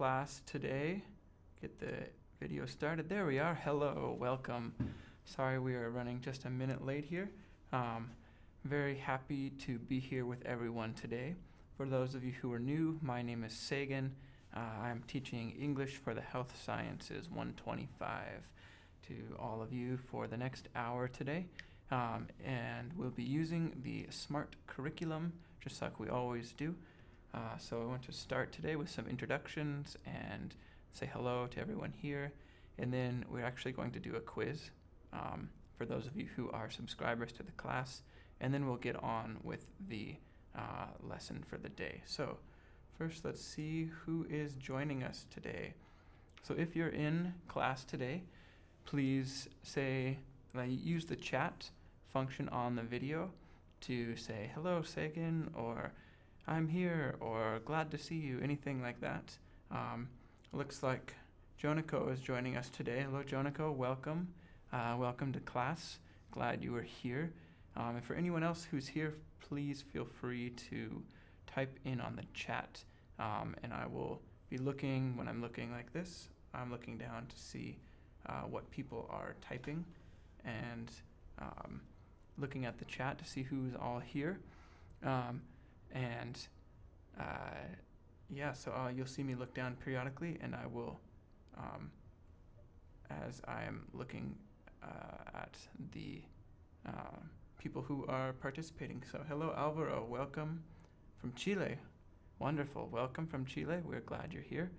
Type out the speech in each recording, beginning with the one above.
class today. Get the video started. There we are. Hello, welcome. Sorry we are running just a minute late here. Very happy to be here with everyone today. For those of you who are new, my name is Sagen. I'm teaching English for the Health Sciences 125 to all of you for the next hour today. And we'll be using the Smrt curriculum, just like we always do. So I want to start today with some introductions and say hello to everyone here. And then we're actually going to do a quiz for those of you who are subscribers to the class. And then we'll get on with the lesson for the day. So first, let's see who is joining us today. So if you're in class today, please use the chat function on the video to say hello Sagen, or I'm here, or glad to see you, anything like that. Looks like Joniko is joining us today. Hello Joniko, welcome. Welcome to class. Glad you were here. And for anyone else who's here, please feel free to type in on the chat. And I will be looking, when I'm looking like this, I'm looking down to see what people are typing, and looking at the chat to see who's all here. So you'll see me look down periodically, and I will, as I am looking at the people who are participating. So hello Alvaro, welcome from Chile. Wonderful, welcome from Chile. We're glad you're here.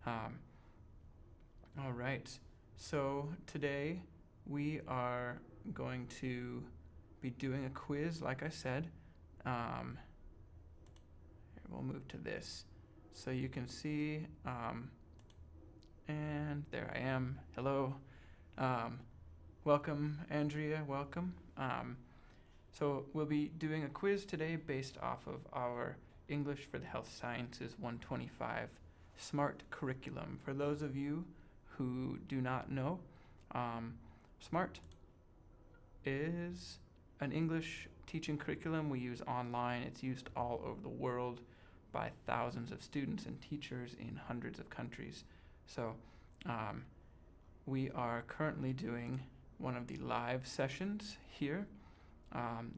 All right, so today we are going to be doing a quiz, like I said. We'll move to this so you can see, and there I am. Hello. Welcome, Andrea, welcome. So we'll be doing a quiz today based off of our English for the Health Sciences 125 Smrt curriculum. For those of you who do not know, Smrt is an English teaching curriculum we use online. It's used all over the world by thousands of students and teachers in hundreds of countries. So we are currently doing one of the live sessions here.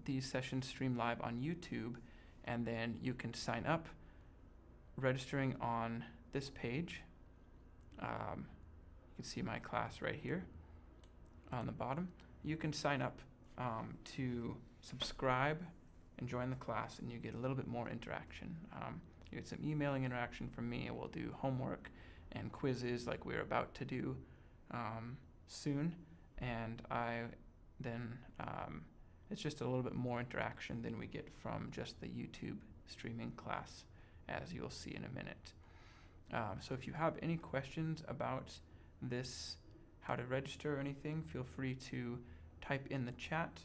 These sessions stream live on YouTube, and then you can sign up registering on this page. You can see my class right here on the bottom. You can sign up to subscribe and join the class, and you get a little bit more interaction. You get some emailing interaction from me, and we'll do homework and quizzes like we're about to do soon. And it's just a little bit more interaction than we get from just the YouTube streaming class, as you'll see in a minute. So if you have any questions about this, how to register or anything, feel free to type in the chat.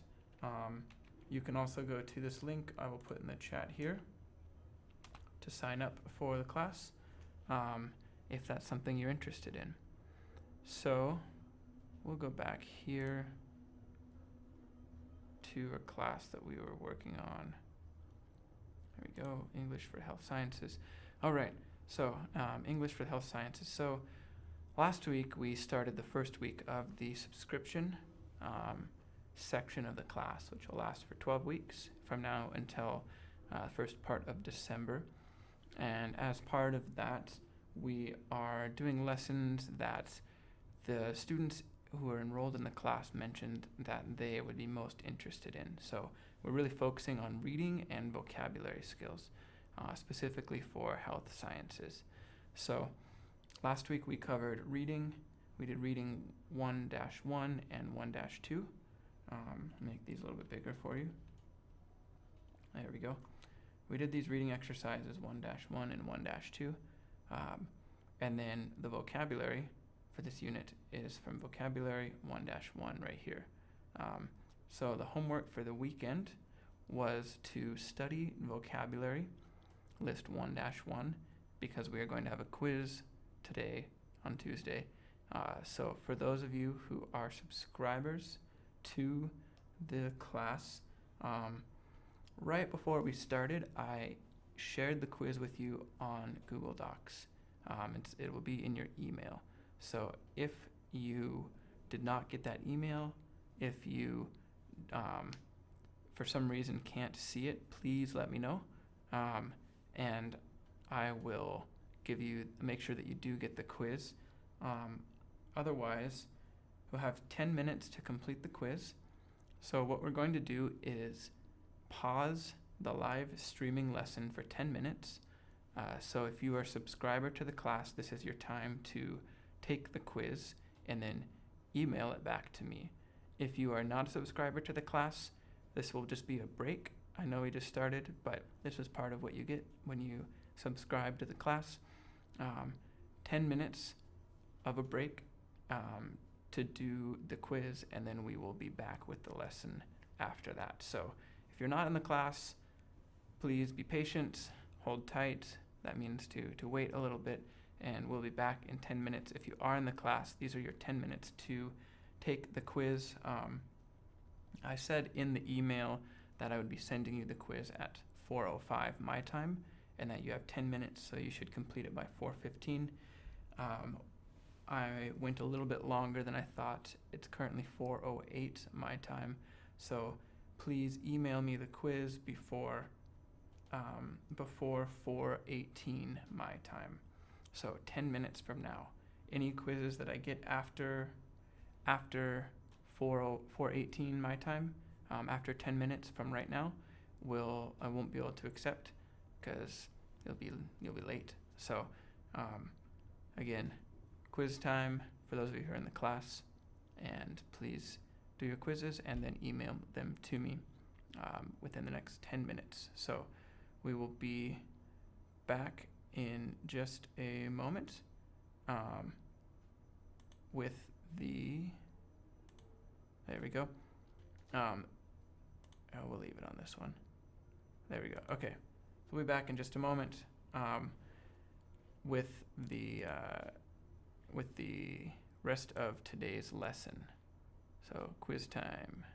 You can also go to this link I will put in the chat here to sign up for the class, if that's something you're interested in. So we'll go back here to a class that we were working on. There we go, English for Health Sciences. All right, so English for Health Sciences. So last week we started the first week of the subscription section of the class, which will last for 12 weeks from now until first part of December. And as part of that, we are doing lessons that the students who are enrolled in the class mentioned that they would be most interested in. So we're really focusing on reading and vocabulary skills, specifically for health sciences. So last week we covered reading. We did reading 1-1 and 1-2. Make these a little bit bigger for you. There we go. We did these reading exercises 1-1 and 1-2. And then the vocabulary for this unit is from vocabulary 1-1 right here. So the homework for the weekend was to study vocabulary, list 1-1, because we are going to have a quiz today on Tuesday. So for those of you who are subscribers to the class, right before we started, I shared the quiz with you on Google Docs. It will be in your email. So if you did not get that email, if you for some reason can't see it, please let me know, and I will make sure that you do get the quiz. Otherwise, you'll have 10 minutes to complete the quiz. So what we're going to do is pause the live streaming lesson for 10 minutes. So if you are a subscriber to the class, this is your time to take the quiz and then email it back to me. If you are not a subscriber to the class, this will just be a break. I know we just started, but this is part of what you get when you subscribe to the class. 10 minutes of a break to do the quiz, and then we will be back with the lesson after that. So if you're not in the class, please be patient, hold tight. That means to wait a little bit, and we'll be back in 10 minutes. If you are in the class, these are your 10 minutes to take the quiz. I said in the email that I would be sending you the quiz at 4:05 my time, and that you have 10 minutes, so you should complete it by 4:15. I went a little bit longer than I thought. It's currently 4:08 my time, so please email me the quiz before 4:18 my time. So 10 minutes from now. Any quizzes that I get after 4:18 my time, after 10 minutes from right now, I won't be able to accept because you'll be late. So again, quiz time for those of you who are in the class, and please do your quizzes and then email them to me within the next 10 minutes. So we will be back in just a moment with there we go. We'll leave it on this one. There we go. Okay, so we'll be back in just a moment with the rest of today's lesson. So quiz time.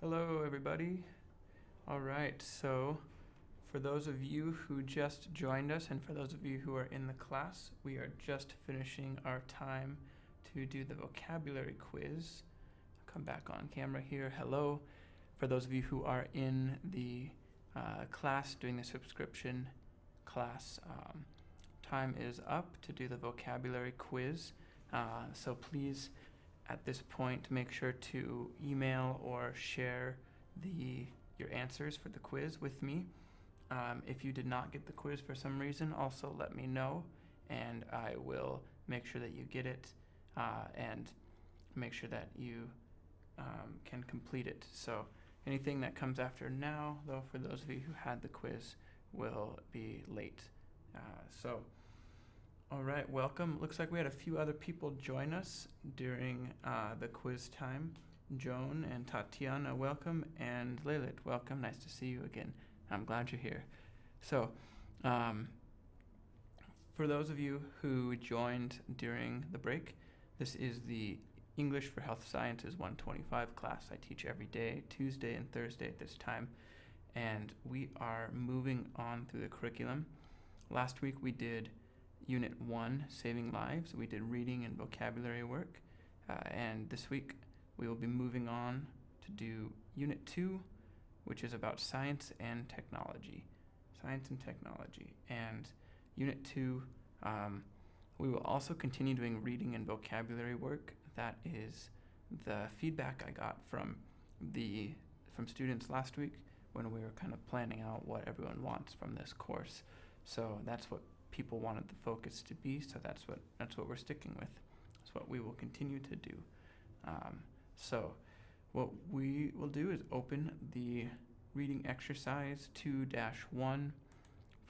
Hello, everybody. All right, so for those of you who just joined us and for those of you who are in the class, we are just finishing our time to do the vocabulary quiz. Come back on camera here. Hello. For those of you who are in the class doing the subscription class, time is up to do the vocabulary quiz. So please, at this point, make sure to email or share your answers for the quiz with me. If you did not get the quiz for some reason, also let me know, and I will make sure that you get it and make sure that you can complete it. So anything that comes after now, though, for those of you who had the quiz, will be late. All right, welcome. Looks like we had a few other people join us during the quiz time. Joan and Tatiana, welcome, and Lilith, welcome. Nice to see you again. I'm glad you're here. So, for those of you who joined during the break, this is the English for Health Sciences 125 class I teach every day, Tuesday and Thursday at this time, and we are moving on through the curriculum. Last week we did Unit 1, Saving Lives. We did reading and vocabulary work, and this week we will be moving on to do Unit 2, which is about science and technology. And Unit 2, we will also continue doing reading and vocabulary work. That is the feedback I got from students last week when we were kind of planning out what everyone wants from this course. So that's what people wanted the focus to be, so that's what we're sticking with. That's what we will continue to do. So what we will do is open the reading exercise 2-1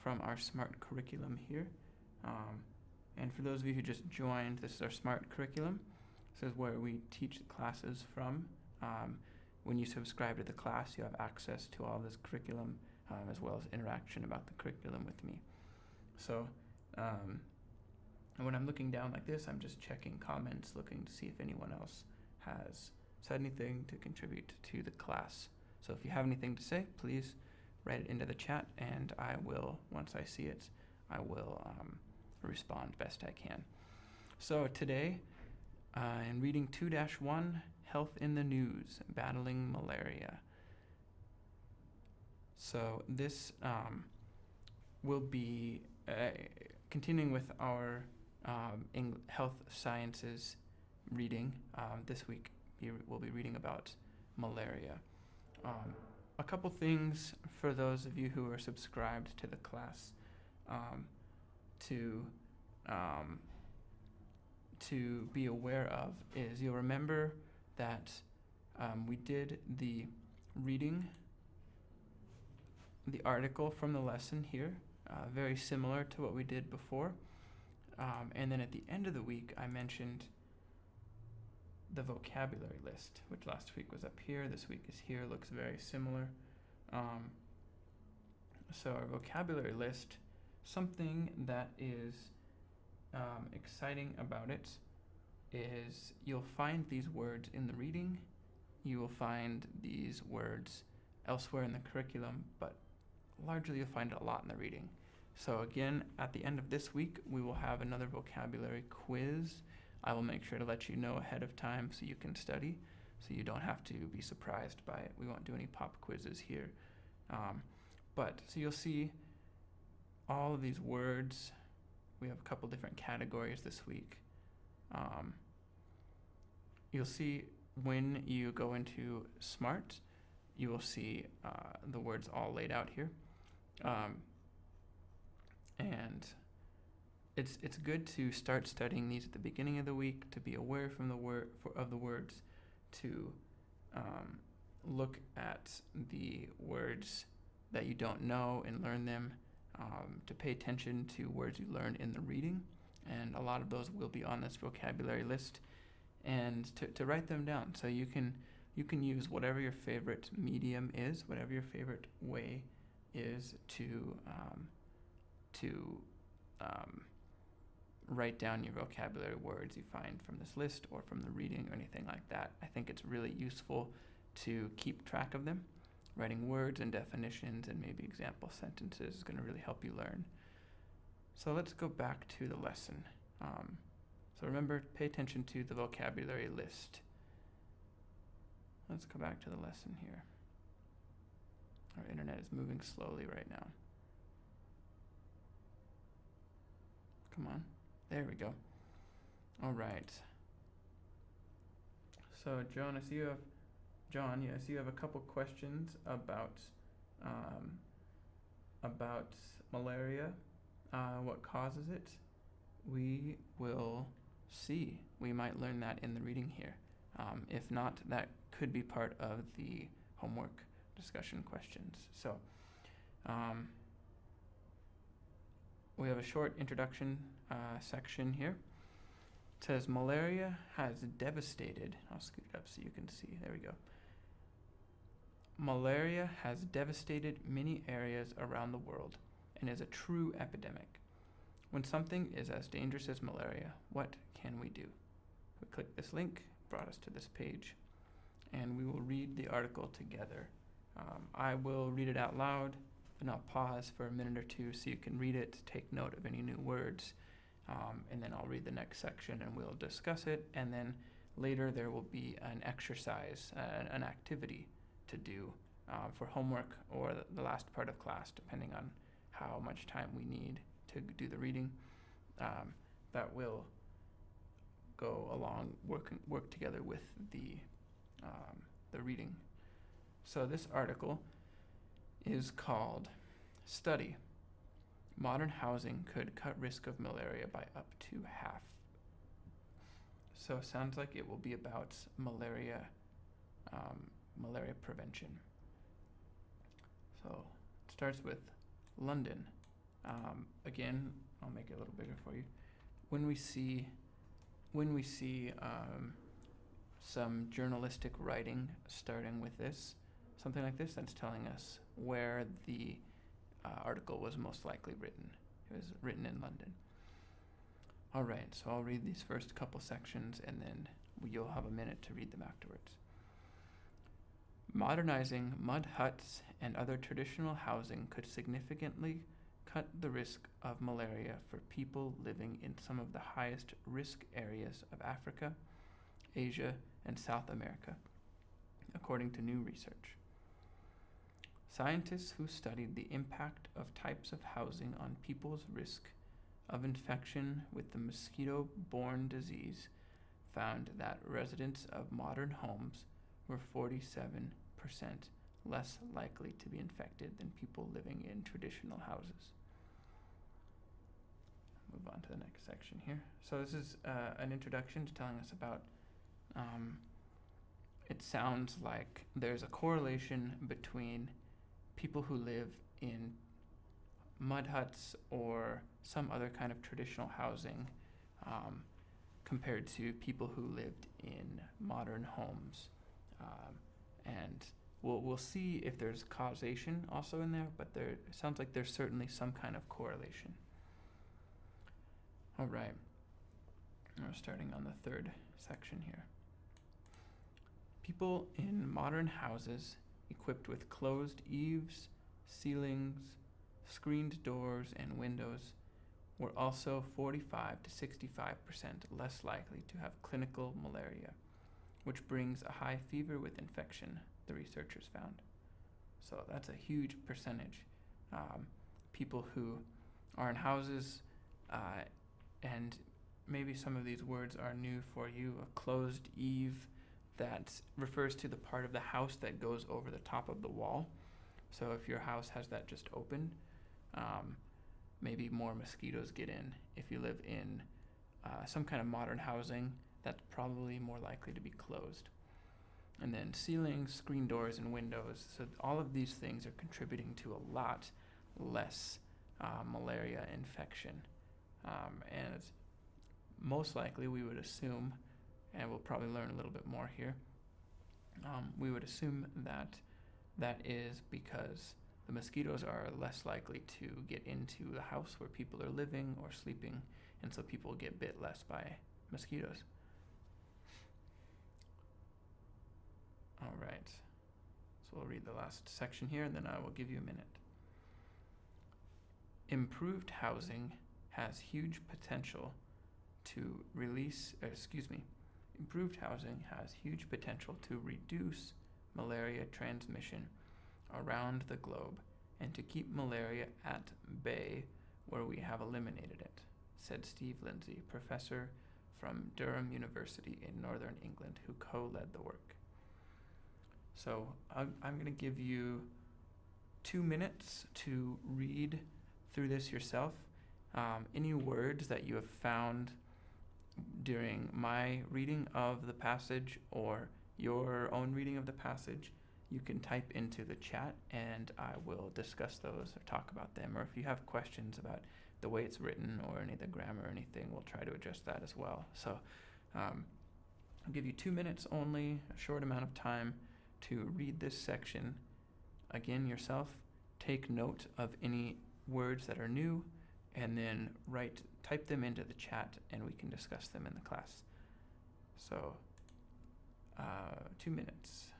from our Smrt curriculum here. And for those of you who just joined, this is our Smrt curriculum. This is where we teach the classes from. When you subscribe to the class, you have access to all this curriculum, as well as interaction about the curriculum with me. So when I'm looking down like this, I'm just checking comments, looking to see if anyone else has said anything to contribute to the class. So if you have anything to say, please write it into the chat, and I will, once I see it, I will respond best I can. So today, in reading 2-1, Health in the News, Battling Malaria. So this will be continuing with our health sciences reading. This week we'll be reading about malaria. A couple things for those of you who are subscribed to the class to be aware of is you'll remember that we did the reading, the article from the lesson here, very similar to what we did before. And then at the end of the week, I mentioned the vocabulary list, which last week was up here, this week is here, looks very similar. So our vocabulary list, something that is exciting about it is you'll find these words in the reading, you will find these words elsewhere in the curriculum, but largely you'll find it a lot in the reading. So again, at the end of this week, we will have another vocabulary quiz. I will make sure to let you know ahead of time so you can study, so you don't have to be surprised by it. We won't do any pop quizzes here. So you'll see all of these words. We have a couple different categories this week. You'll see when you go into Smrt, you will see the words all laid out here. And it's good to start studying these at the beginning of the week, to be aware from of the words, to look at the words that you don't know and learn them, to pay attention to words you learn in the reading, and a lot of those will be on this vocabulary list, and to write them down. So you can use whatever your favorite medium is, whatever your favorite way is to write down your vocabulary words you find from this list or from the reading or anything like that. I think it's really useful to keep track of them. Writing words and definitions and maybe example sentences is going to really help you learn. So let's go back to the lesson. So remember, pay attention to the vocabulary list. Let's go back to the lesson here. Our internet is moving slowly right now. Come on. There we go. All right. So John, I see you have a couple questions about malaria, what causes it. We will see. We might learn that in the reading here. If not, that could be part of the homework discussion questions. So we have a short introduction section here. It says, malaria has devastated, I'll scoot it up so you can see, there we go. Malaria has devastated many areas around the world and is a true epidemic. When something is as dangerous as malaria, what can we do? We click this link, brought us to this page, and we will read the article together. I will read it out loud, and I'll pause for a minute or two so you can read it, take note of any new words, and then I'll read the next section and we'll discuss it, and then later there will be an exercise, an activity to do for homework or the last part of class, depending on how much time we need to do the reading. That will go along, work together with the reading. So this article is called Study. Modern housing could cut risk of malaria by up to half. So it sounds like it will be about malaria prevention. So it starts with London. Again, I'll make it a little bigger for you. When we see some journalistic writing starting with this, something like this, that's telling us where the article was most likely written. It was written in London. All right, so I'll read these first couple sections and then you'll have a minute to read them afterwards. Modernizing mud huts and other traditional housing could significantly cut the risk of malaria for people living in some of the highest risk areas of Africa, Asia, and South America, according to new research. Scientists who studied the impact of types of housing on people's risk of infection with the mosquito-borne disease found that residents of modern homes were 47% less likely to be infected than people living in traditional houses. Move on to the next section here. So this is an introduction to telling us about, it sounds like there's a correlation between people who live in mud huts or some other kind of traditional housing compared to people who lived in modern homes. And we'll see if there's causation also in there, but it sounds like there's certainly some kind of correlation. All right, we're starting on the third section here. People in modern houses equipped with closed eaves, ceilings, screened doors, and windows were also 45 to 65% less likely to have clinical malaria, which brings a high fever with infection, the researchers found. So that's a huge percentage. People who are in houses, and maybe some of these words are new for you. A closed eave, that refers to the part of the house that goes over the top of the wall. So if your house has that just open, maybe more mosquitoes get in. If you live in some kind of modern housing, that's probably more likely to be closed. And then ceilings, screen doors, and windows. So all of these things are contributing to a lot less malaria infection. And it's most likely, we would assume, and we'll probably learn a little bit more here, we would assume that that is because the mosquitoes are less likely to get into the house where people are living or sleeping, and so people get bit less by mosquitoes. All right. So we'll read the last section here, and then I will give you a minute. Improved housing has huge potential to Improved housing has huge potential to reduce malaria transmission around the globe and to keep malaria at bay where we have eliminated it, said Steve Lindsay, professor from Durham University in Northern England, who co-led the work. So I'm going to give you 2 minutes to read through this yourself. Any words that you have found during my reading of the passage or your own reading of the passage, you can type into the chat and I will discuss those or talk about them. Or if you have questions about the way it's written or any of the grammar or anything, we'll try to address that as well. So I'll give you 2 minutes only, a short amount of time to read this section again yourself. Take note of any words that are new and then type them into the chat and we can discuss them in the class. So 2 minutes.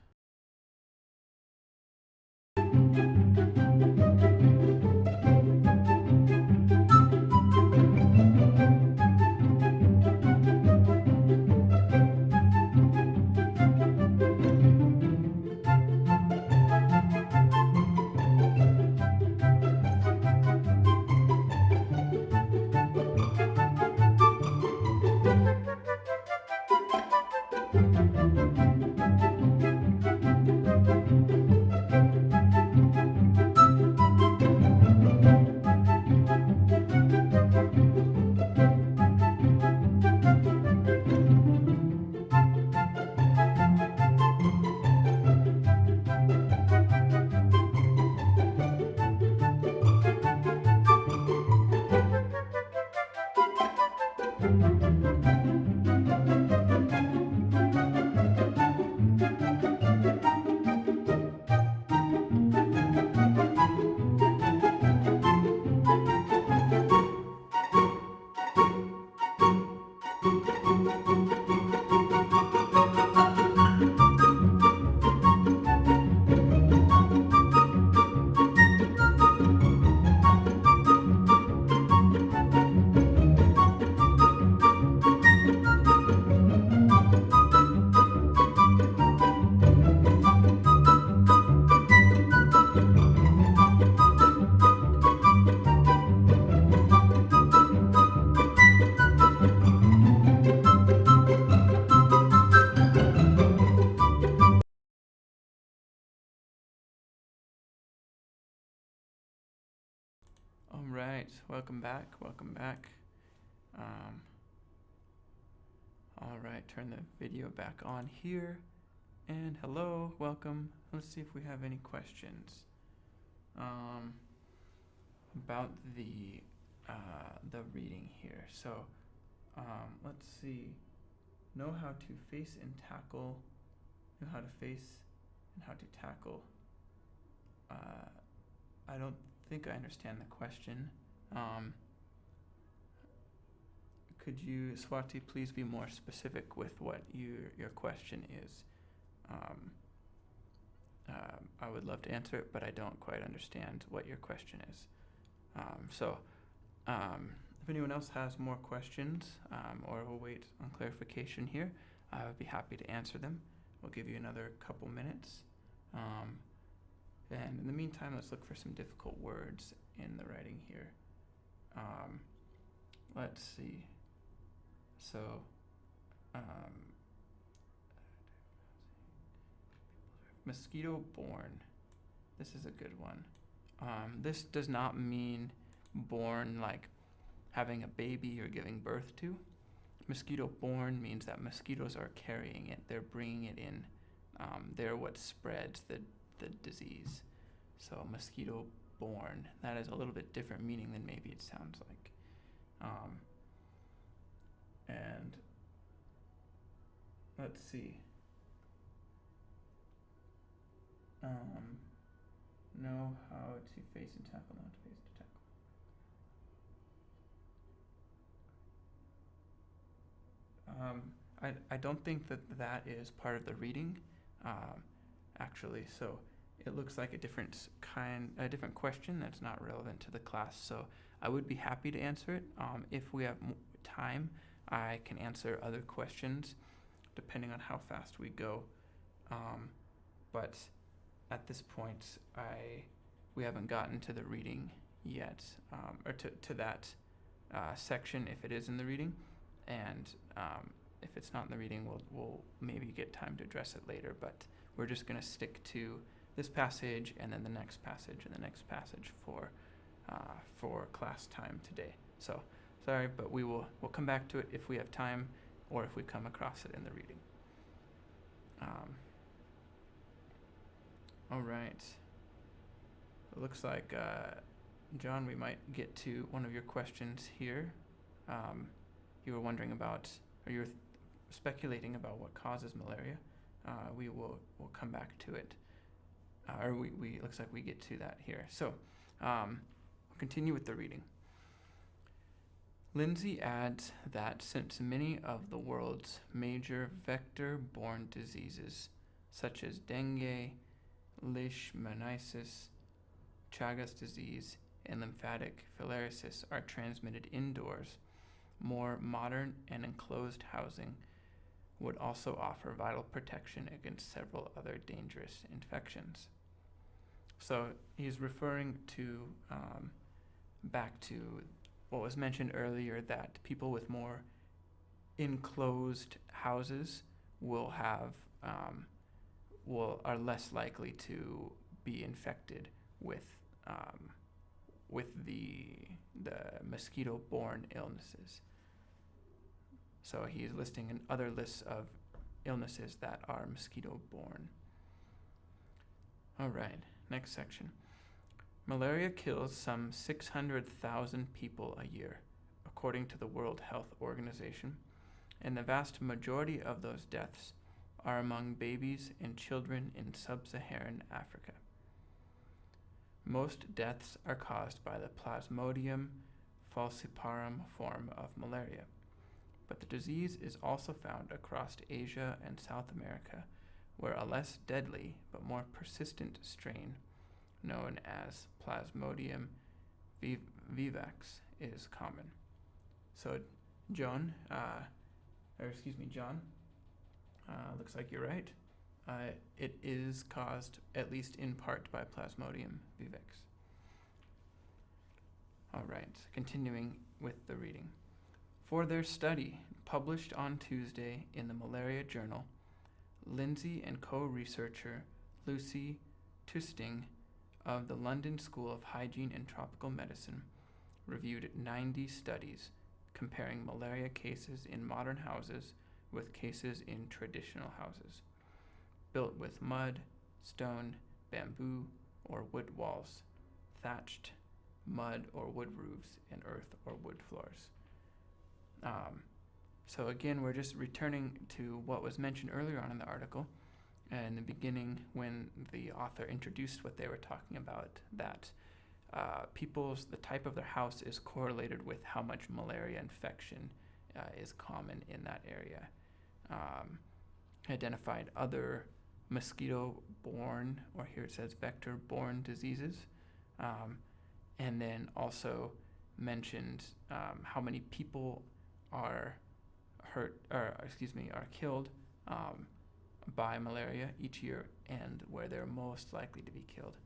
All right, welcome back. All right, turn the video back on here. And hello, welcome. Let's see if we have any questions about the reading here. So let's see. Know how to face and tackle. Know how to face and how to tackle. I don't think I understand the question. Could you, Swati, please be more specific with what your question is? I would love to answer it, but I don't quite understand what your question is. If anyone else has more questions or will wait on clarification here, I would be happy to answer them. We'll give you another couple minutes. And in the meantime, let's look for some difficult words in the writing here. Let's see. So, mosquito-borne. This is a good one. This does not mean born like having a baby or giving birth to. Mosquito-borne means that mosquitoes are carrying it. They're bringing it in. They're what spreads the disease. So mosquito-borne. That is a little bit different meaning than maybe it sounds like. And let's see. Know how to face and tackle, not to face to tackle. I don't think that is part of the reading. actually. So it looks like a different question that's not relevant to the class. So I would be happy to answer it. If we have time, I can answer other questions depending on how fast we go. But at this point, we haven't gotten to the reading yet, or to that section if it is in the reading, and if it's not in the reading, we'll maybe get time to address it later. But we're just going to stick to this passage and then the next passage and the next passage for class time today. So sorry, but we'll come back to it if we have time or if we come across it in the reading. All right. It looks like, John, we might get to one of your questions here. You were wondering about, or you were speculating about what causes malaria. We'll come back to it. Or we looks like we get to that here. So, we'll continue with the reading. Lindsay adds that since many of the world's major vector-borne diseases, such as dengue, leishmaniasis, Chagas disease, and lymphatic filariasis are transmitted indoors, more modern and enclosed housing would also offer vital protection against several other dangerous infections. So he's referring to back to what was mentioned earlier, that people with more enclosed houses will have are less likely to be infected with the mosquito-borne illnesses. So he's listing other lists of illnesses that are mosquito-borne. All right, next section. Malaria kills some 600,000 people a year, according to the World Health Organization, and the vast majority of those deaths are among babies and children in sub-Saharan Africa. Most deaths are caused by the Plasmodium falciparum form of malaria, but the disease is also found across Asia and South America, where a less deadly but more persistent strain known as Plasmodium vivax is common. So, John, looks like you're right. It is caused, at least in part, by Plasmodium vivax. All right, continuing with the reading. For their study, published on Tuesday in the Malaria Journal, Lindsay and co-researcher Lucy Tusting of the London School of Hygiene and Tropical Medicine reviewed 90 studies comparing malaria cases in modern houses with cases in traditional houses, built with mud, stone, bamboo, or wood walls, thatched mud or wood roofs, and earth or wood floors. So again, we're just returning to what was mentioned earlier on in the article, in the beginning when the author introduced what they were talking about, that the type of their house is correlated with how much malaria infection is common in that area. Identified other mosquito-borne, or here it says vector-borne diseases, and then also mentioned how many people are killed by malaria each year, and where they're most likely to be killed,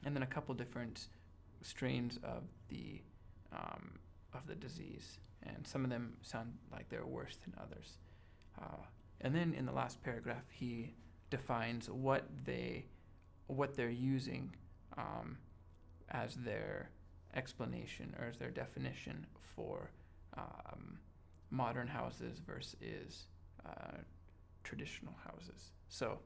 and then a couple different strains of the disease, and some of them sound like they're worse than others. And then in the last paragraph, he defines what they're using as their explanation, or as their definition for modern houses versus traditional houses. So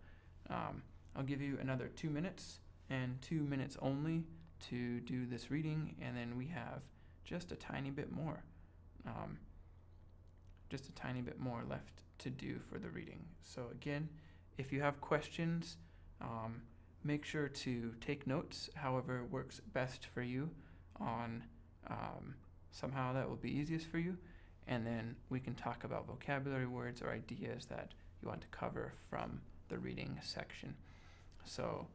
I'll give you another 2 minutes, and 2 minutes only, to do this reading, and then we have just a tiny bit more left to do for the reading. So again, if you have questions, make sure to take notes however works best for you on somehow that will be easiest for you, and then we can talk about vocabulary words or ideas that you want to cover from the reading section. So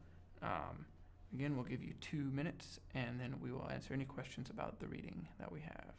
again, we'll give you 2 minutes, and then we will answer any questions about the reading that we have.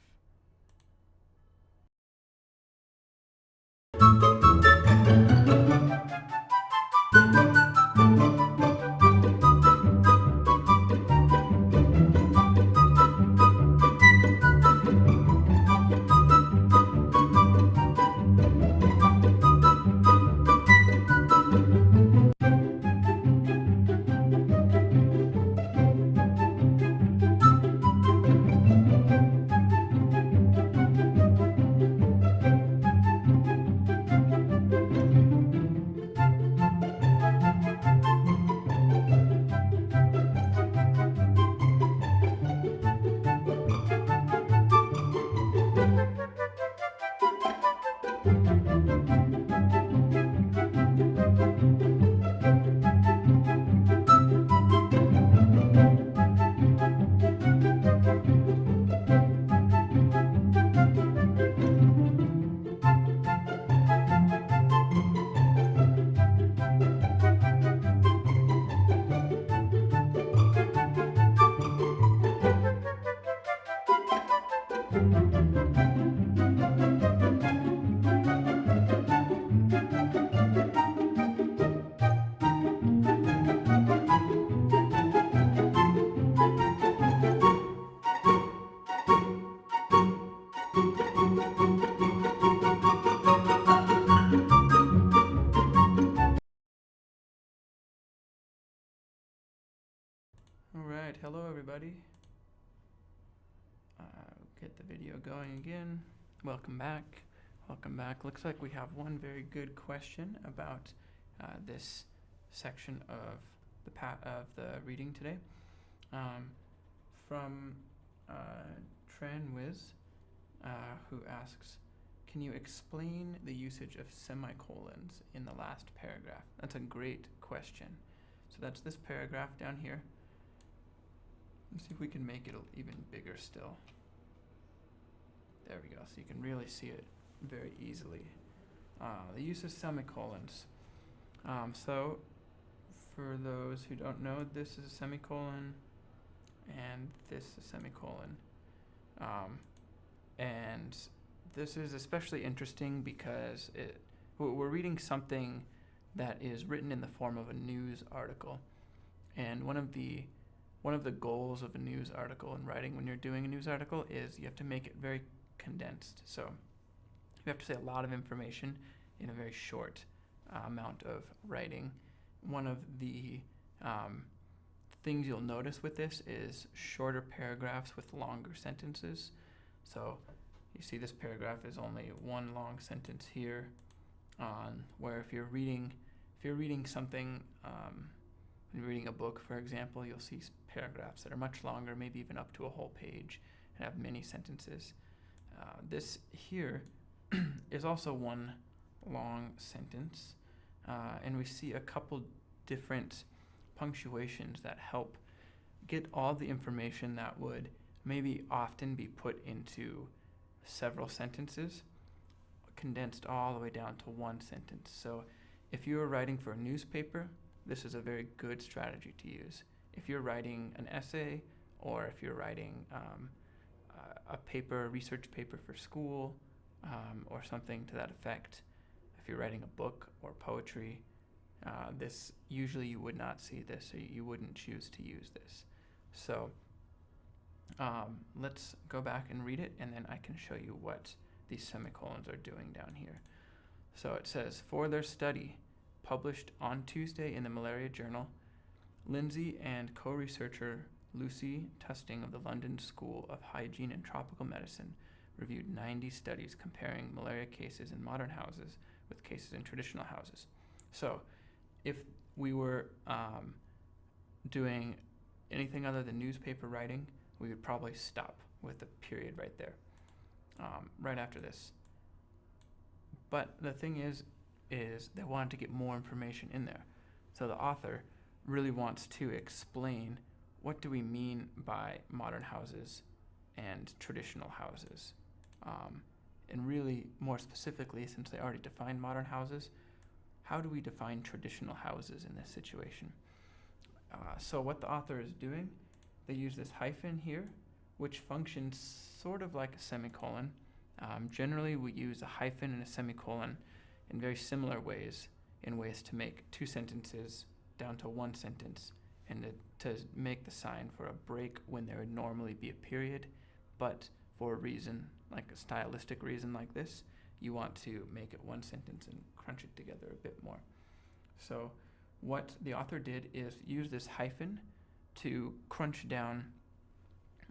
Alright, hello everybody. Get the video going again. Welcome back. Welcome back. Looks like we have one very good question about this section of the reading today. From Tranwiz, who asks, can you explain the usage of semicolons in the last paragraph? That's a great question. So that's this paragraph down here. Let's see if we can make it even bigger still. There we go, so you can really see it very easily. The use of semicolons. So for those who don't know, this is a semicolon and this is a semicolon. And this is especially interesting because we're reading something that is written in the form of a news article. And one of the goals of a news article and writing when you're doing a news article is you have to make it very condensed. So you have to say a lot of information in a very short amount of writing. One of the things you'll notice with this is shorter paragraphs with longer sentences. So you see this paragraph is only one long sentence here, where if you're reading something, when you're reading a book, for example, you'll see paragraphs that are much longer, maybe even up to a whole page, and have many sentences. This here is also one long sentence, and we see a couple different punctuations that help get all the information that would maybe often be put into several sentences, condensed all the way down to one sentence. So if you're writing for a newspaper, this is a very good strategy to use. If you're writing an essay, or if you're writing a research paper for school, or something to that effect, if you're writing a book or poetry, this usually you would not see this, or you wouldn't choose to use this. So let's go back and read it, and then I can show you what these semicolons are doing down here. So it says, for their study, published on Tuesday in the Malaria Journal, Lindsay and co-researcher Lucy Tusting of the London School of Hygiene and Tropical Medicine reviewed 90 studies comparing malaria cases in modern houses with cases in traditional houses. So if we were doing anything other than newspaper writing, we would probably stop with the period right there, right after this. But the thing is they wanted to get more information in there. So the author really wants to explain, what do we mean by modern houses and traditional houses? And really, more specifically, since they already defined modern houses, how do we define traditional houses in this situation? So what the author is doing, they use this hyphen here, which functions sort of like a semicolon. Generally, we use a hyphen and a semicolon in very similar ways, in ways to make two sentences down to one sentence, and to make the sign for a break when there would normally be a period, but for a reason, like a stylistic reason like this, you want to make it one sentence and crunch it together a bit more. So what the author did is use this hyphen to crunch down,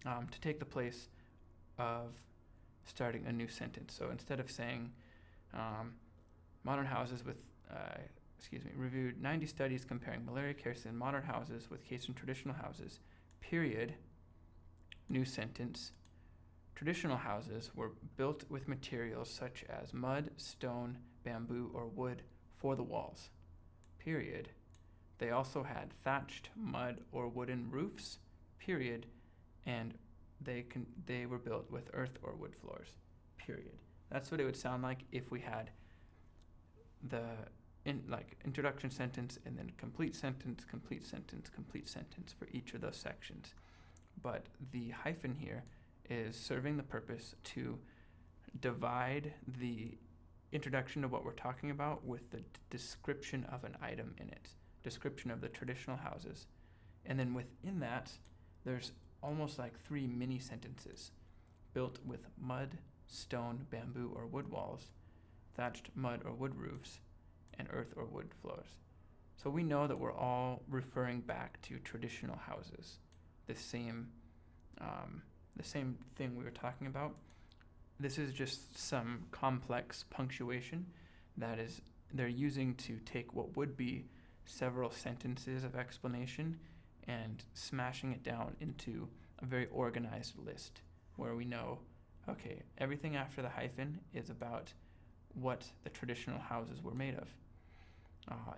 to take the place of starting a new sentence. So instead of saying modern houses with, reviewed 90 studies comparing malaria cases in modern houses with cases in traditional houses, period, new sentence. Traditional houses were built with materials such as mud, stone, bamboo, or wood for the walls, period. They also had thatched mud or wooden roofs, period, and they were built with earth or wood floors, period. That's what it would sound like if we had the introduction sentence and then complete sentence, complete sentence, complete sentence for each of those sections. But the hyphen here is serving the purpose to divide the introduction to what we're talking about with the description of an item in it, description of the traditional houses. And then within that, there's almost like 3 mini sentences built with mud, stone, bamboo, or wood walls, thatched mud or wood roofs, and earth or wood floors. So we know that we're all referring back to traditional houses, the same thing we were talking about. This is just some complex punctuation that is they're using to take what would be several sentences of explanation and smashing it down into a very organized list where we know, okay, everything after the hyphen is about what the traditional houses were made of.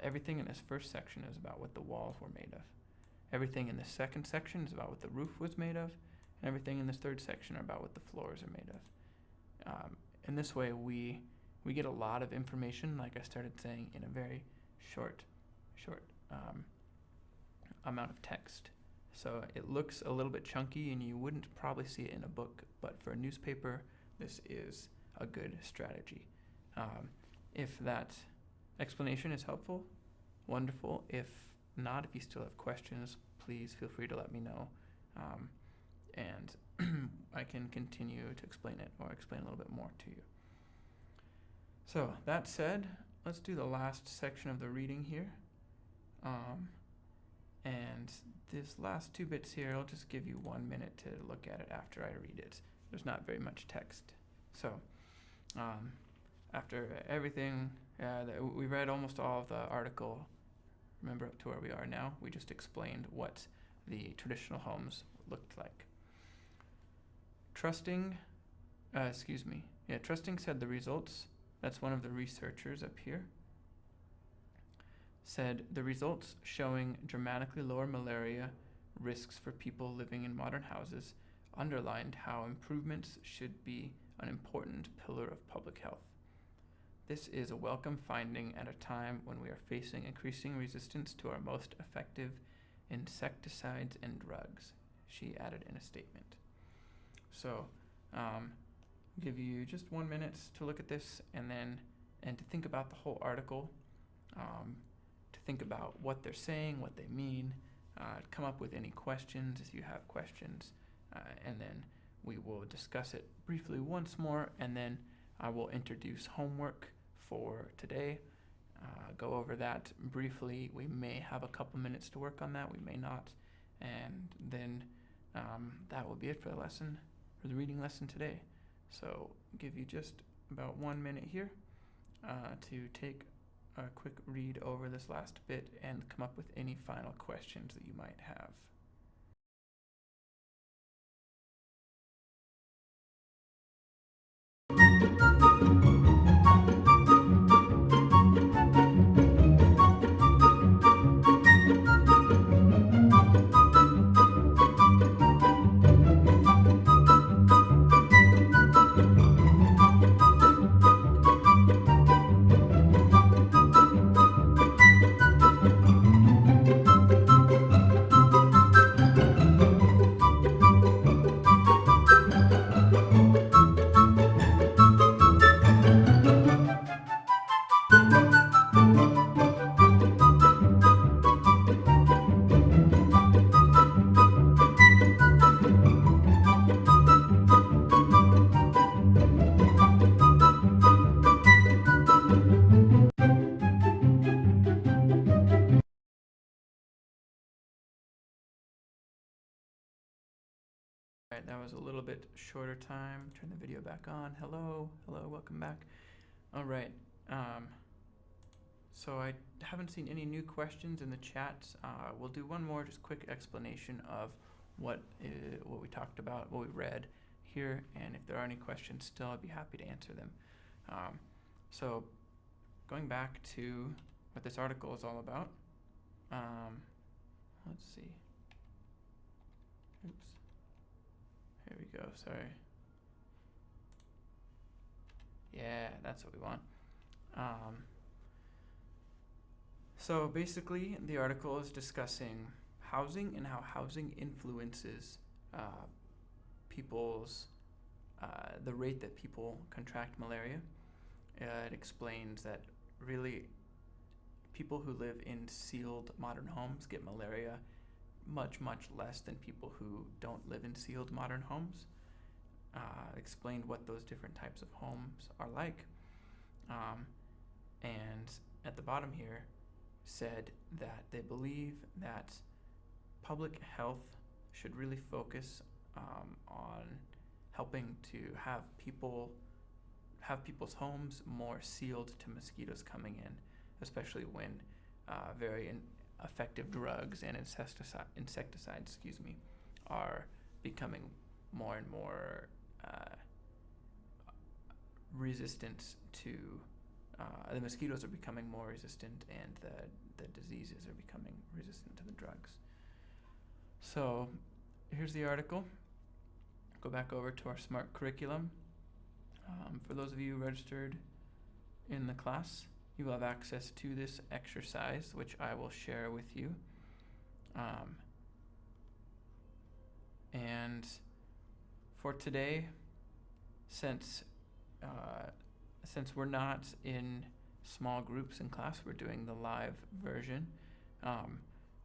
Everything in this first section is about what the walls were made of. Everything in the second section is about what the roof was made of, and everything in this third section are about what the floors are made of. In this way, we get a lot of information, like I started saying, in a very short amount of text. So it looks a little bit chunky, and you wouldn't probably see it in a book, but for a newspaper, this is a good strategy. If that explanation is helpful, wonderful. If not, if you still have questions, please feel free to let me know, and I can continue to explain it or explain a little bit more to you. So that said, let's do the last section of the reading here. And this last 2 bits here, I'll just give you 1 minute to look at it after I read it. There's not very much text. So after everything, we read almost all of the article. Remember up to where we are now, we just explained what the traditional homes looked like. Trusting said the results, that's one of the researchers up here, said the results showing dramatically lower malaria risks for people living in modern houses underlined how improvements should be an important pillar of public health. This is a welcome finding at a time when we are facing increasing resistance to our most effective insecticides and drugs, she added in a statement. So, give you just 1 minute to look at this and to think about the whole article, to think about what they're saying, what they mean, come up with any questions if you have questions, and then we will discuss it briefly once more, and then I will introduce homework for today, go over that briefly. We may have a couple minutes to work on that, we may not, and then that will be it for the lesson, for the reading lesson today. So give you just about 1 minute here to take a quick read over this last bit and come up with any final questions that you might have. All right, that was a little bit shorter time. Turn the video back on. Hello, welcome back. All right. So I haven't seen any new questions in the chat. We'll do one more just quick explanation of what we talked about, what we read here, and if there are any questions still, I'd be happy to answer them. So going back to what this article is all about, let's see. Oops. Here we go, sorry. Yeah, that's what we want. So basically, the article is discussing housing and how housing influences people's, the rate that people contract malaria. It explains that really people who live in sealed modern homes get malaria much, much less than people who don't live in sealed modern homes. Explained what those different types of homes are like. And at the bottom here, said that they believe that public health should really focus on helping to have people's homes more sealed to mosquitoes coming in, especially when very effective drugs and insecticides, are becoming more and more resistant to the mosquitoes are becoming more resistant, and the diseases are becoming resistant to the drugs. So here's the article. Go back over to our Smrt curriculum. For those of you registered in the class, you will have access to this exercise, which I will share with you. And for today, since we're not in small groups in class, we're doing the live version.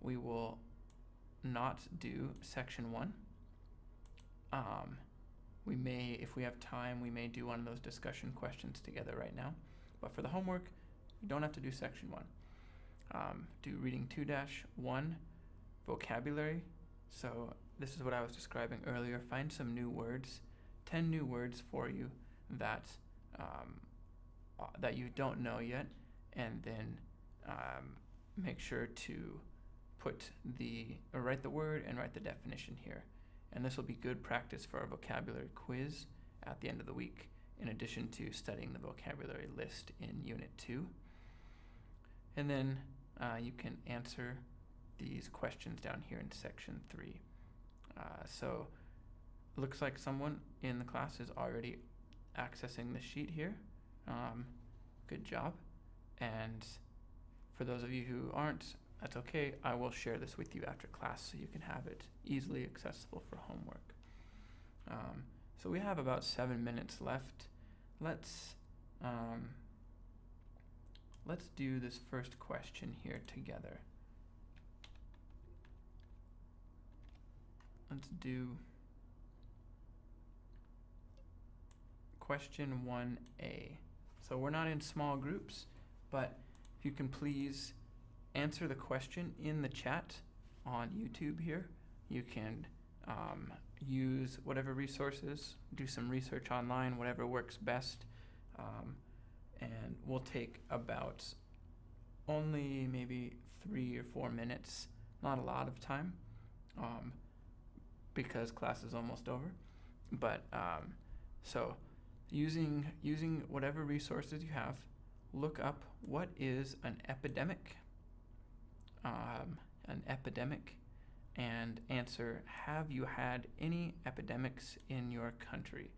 We will not do section 1. We may, if we have time, we may do one of those discussion questions together right now. But for the homework, you don't have to do section 1. Do reading 2-1, vocabulary. So this is what I was describing earlier. Find some new words, 10 new words for you that that you don't know yet, and then make sure to write the word and write the definition here. And this will be good practice for our vocabulary quiz at the end of the week, in addition to studying the vocabulary list in Unit 2. And then you can answer these questions down here in Section 3. So it looks like someone in the class is already accessing the sheet here. Good job. And for those of you who aren't, that's okay. I will share this with you after class so you can have it easily accessible for homework. So we have about 7 minutes left. Let's do this first question here together. Let's do question 1A. So we're not in small groups, but if you can please answer the question in the chat on YouTube here. You can use whatever resources, do some research online, whatever works best. And we'll take about only maybe 3 or 4 minutes, not a lot of time, because class is almost over. But so using whatever resources you have, look up what is an epidemic, and answer, have you had any epidemics in your country?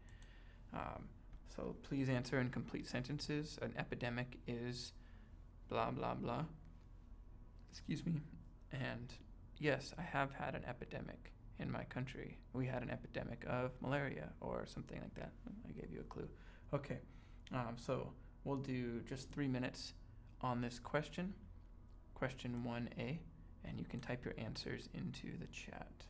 So please answer in complete sentences. An epidemic is blah, blah, blah. Excuse me. And yes, I have had an epidemic in my country. We had an epidemic of malaria or something like that. I gave you a clue. Okay, so we'll do just 3 minutes on this question, question 1A, and you can type your answers into the chat.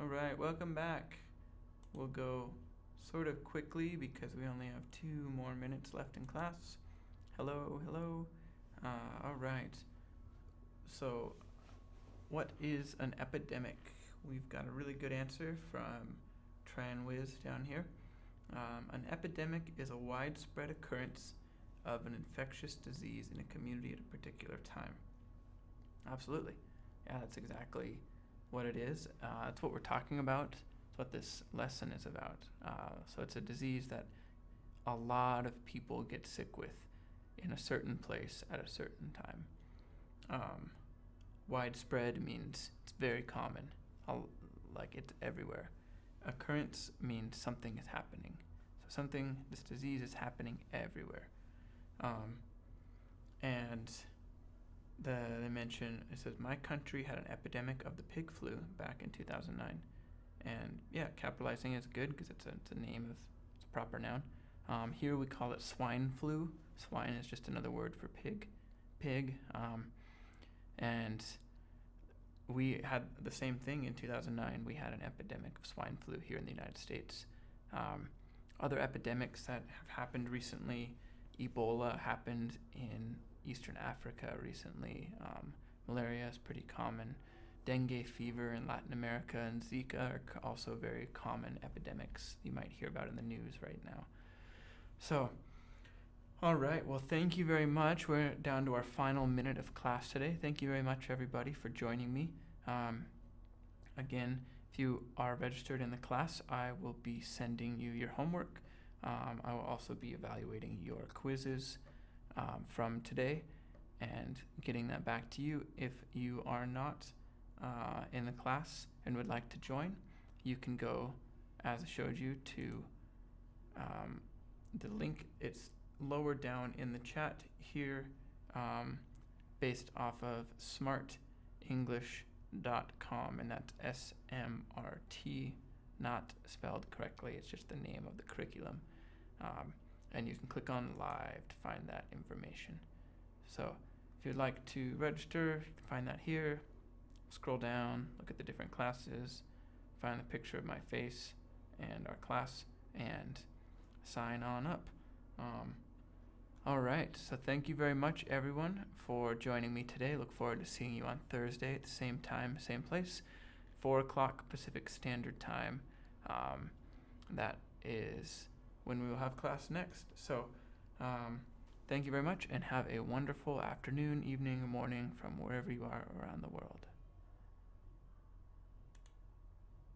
All right, welcome back. We'll go sort of quickly because we only have 2 more minutes left in class. Hello, hello. All right. So, what is an epidemic? We've got a really good answer from Tranwiz down here. An epidemic is a widespread occurrence of an infectious disease in a community at a particular time. Absolutely. Yeah, that's exactly what it is. That's what we're talking about. That's what this lesson is about. So it's a disease that a lot of people get sick with in a certain place at a certain time. Widespread means it's very common, like it's everywhere. Occurrence means something is happening. So this disease is happening everywhere. And they mention, it says, my country had an epidemic of the pig flu back in 2009. And yeah, capitalizing is good because it's a name of, it's a proper noun. Here we call it swine flu. Swine is just another word for pig. And we had the same thing in 2009. We had an epidemic of swine flu here in the United States. Other epidemics that have happened recently, Ebola happened in Eastern Africa recently. Malaria is pretty common. Dengue fever in Latin America and Zika are also very common epidemics you might hear about in the news right now. So, all right, well, thank you very much. We're down to our final minute of class today. Thank you very much, everybody, for joining me. Again, if you are registered in the class, I will be sending you your homework. I will also be evaluating your quizzes from today and getting that back to you. If you are not in the class and would like to join, you can go, as I showed you, to the link. It's lower down in the chat here, based off of smartenglish.com, and that's SMRT, not spelled correctly. It's just the name of the curriculum. And you can click on live to find that information. So if you'd like to register, you can find that here. Scroll down, look at the different classes, find the picture of my face and our class, and sign on up. All right, so thank you very much, everyone, for joining me today. Look forward to seeing you on Thursday at the same time, same place, 4 o'clock Pacific Standard Time. That is when we will have class next. So thank you very much, and have a wonderful afternoon, evening, or morning from wherever you are around the world.